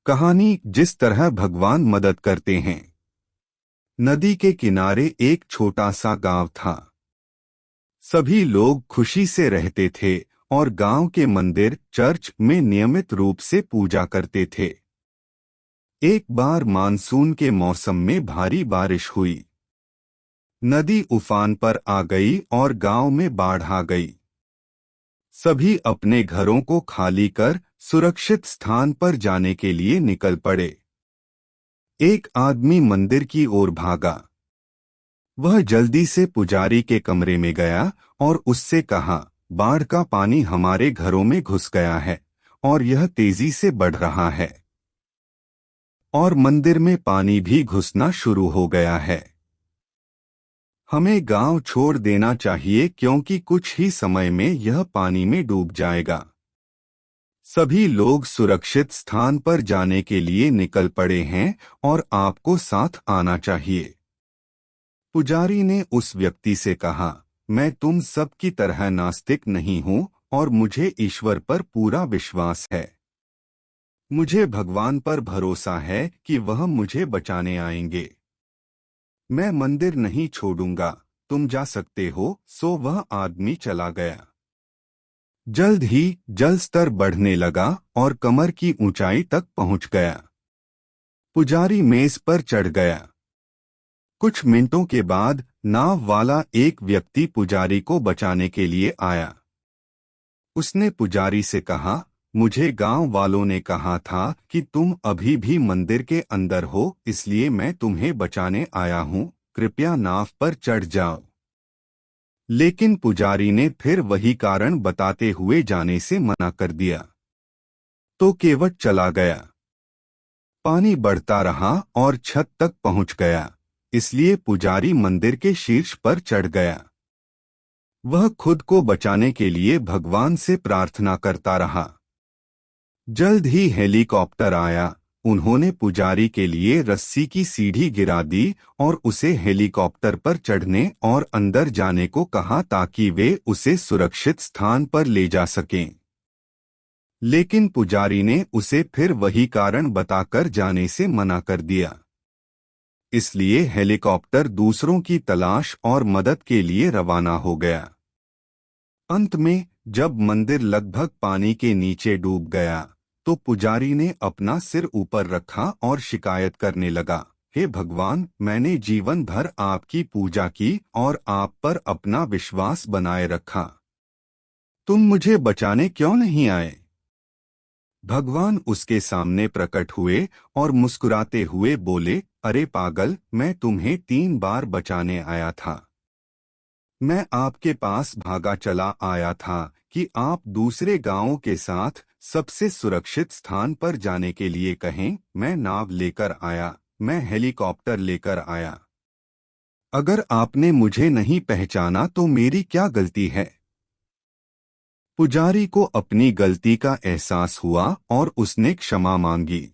कहानी जिस तरह भगवान मदद करते हैं। नदी के किनारे एक छोटा सा गांव था। सभी लोग खुशी से रहते थे और गांव के मंदिर चर्च में नियमित रूप से पूजा करते थे। एक बार मानसून के मौसम में भारी बारिश हुई। नदी उफान पर आ गई और गांव में बाढ़ आ गई। सभी अपने घरों को खाली कर सुरक्षित स्थान पर जाने के लिए निकल पड़े। एक आदमी मंदिर की ओर भागा। वह जल्दी से पुजारी के कमरे में गया और उससे कहा, बाढ़ का पानी हमारे घरों में घुस गया है और यह तेजी से बढ़ रहा है और मंदिर में पानी भी घुसना शुरू हो गया है। हमें गांव छोड़ देना चाहिए क्योंकि कुछ ही समय में यह पानी में डूब जाएगा। सभी लोग सुरक्षित स्थान पर जाने के लिए निकल पड़े हैं और आपको साथ आना चाहिए। पुजारी ने उस व्यक्ति से कहा, मैं तुम सब की तरह नास्तिक नहीं हूं और मुझे ईश्वर पर पूरा विश्वास है। मुझे भगवान पर भरोसा है कि वह मुझे बचाने आएंगे। मैं मंदिर नहीं छोड़ूंगा, तुम जा सकते हो। सो वह आदमी चला गया। जल्द ही जल स्तर बढ़ने लगा और कमर की ऊंचाई तक पहुंच गया। पुजारी मेज पर चढ़ गया। कुछ मिनटों के बाद नाव वाला एक व्यक्ति पुजारी को बचाने के लिए आया। उसने पुजारी से कहा, मुझे गांव वालों ने कहा था कि तुम अभी भी मंदिर के अंदर हो, इसलिए मैं तुम्हें बचाने आया हूं। कृपया नाव पर चढ़ जाओ। लेकिन पुजारी ने फिर वही कारण बताते हुए जाने से मना कर दिया। तो केवट चला गया। पानी बढ़ता रहा और छत तक पहुंच गया, इसलिए पुजारी मंदिर के शीर्ष पर चढ़ गया। वह खुद को बचाने के लिए भगवान से प्रार्थना करता रहा। जल्द ही हेलीकॉप्टर आया। उन्होंने पुजारी के लिए रस्सी की सीढ़ी गिरा दी और उसे हेलीकॉप्टर पर चढ़ने और अंदर जाने को कहा ताकि वे उसे सुरक्षित स्थान पर ले जा सकें। लेकिन पुजारी ने उसे फिर वही कारण बताकर जाने से मना कर दिया। इसलिए हेलीकॉप्टर दूसरों की तलाश और मदद के लिए रवाना हो गया। अंत में जब मंदिर लगभग पानी के नीचे डूब गया तो पुजारी ने अपना सिर ऊपर रखा और शिकायत करने लगा, हे भगवान, मैंने जीवन भर आपकी पूजा की और आप पर अपना विश्वास बनाए रखा। तुम मुझे बचाने क्यों नहीं आए? भगवान उसके सामने प्रकट हुए और मुस्कुराते हुए बोले, अरे पागल, मैं तुम्हें 3 बार बचाने आया था। मैं आपके पास भागा चला आया था कि आप दूसरे गांवों के साथ सबसे सुरक्षित स्थान पर जाने के लिए कहें। मैं नाव लेकर आया, मैं हेलीकॉप्टर लेकर आया। अगर आपने मुझे नहीं पहचाना तो मेरी क्या गलती है? पुजारी को अपनी गलती का एहसास हुआ और उसने क्षमा मांगी।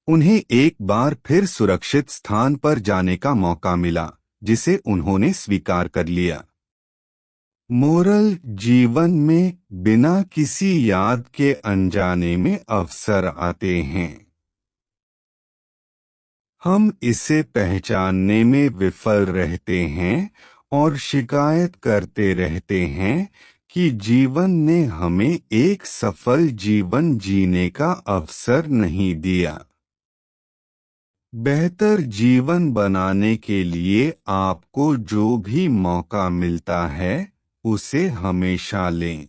उन्हें एक बार फिर सुरक्षित स्थान पर जाने का मौका मिला, जिसे उन्होंने स्वीकार कर लिया। मोरल, जीवन में बिना किसी याद के अनजाने में अवसर आते हैं। हम इसे पहचानने में विफल रहते हैं और शिकायत करते रहते हैं कि जीवन ने हमें एक सफल जीवन जीने का अवसर नहीं दिया। बेहतर जीवन बनाने के लिए आपको जो भी मौका मिलता है उसे हमेशा लें।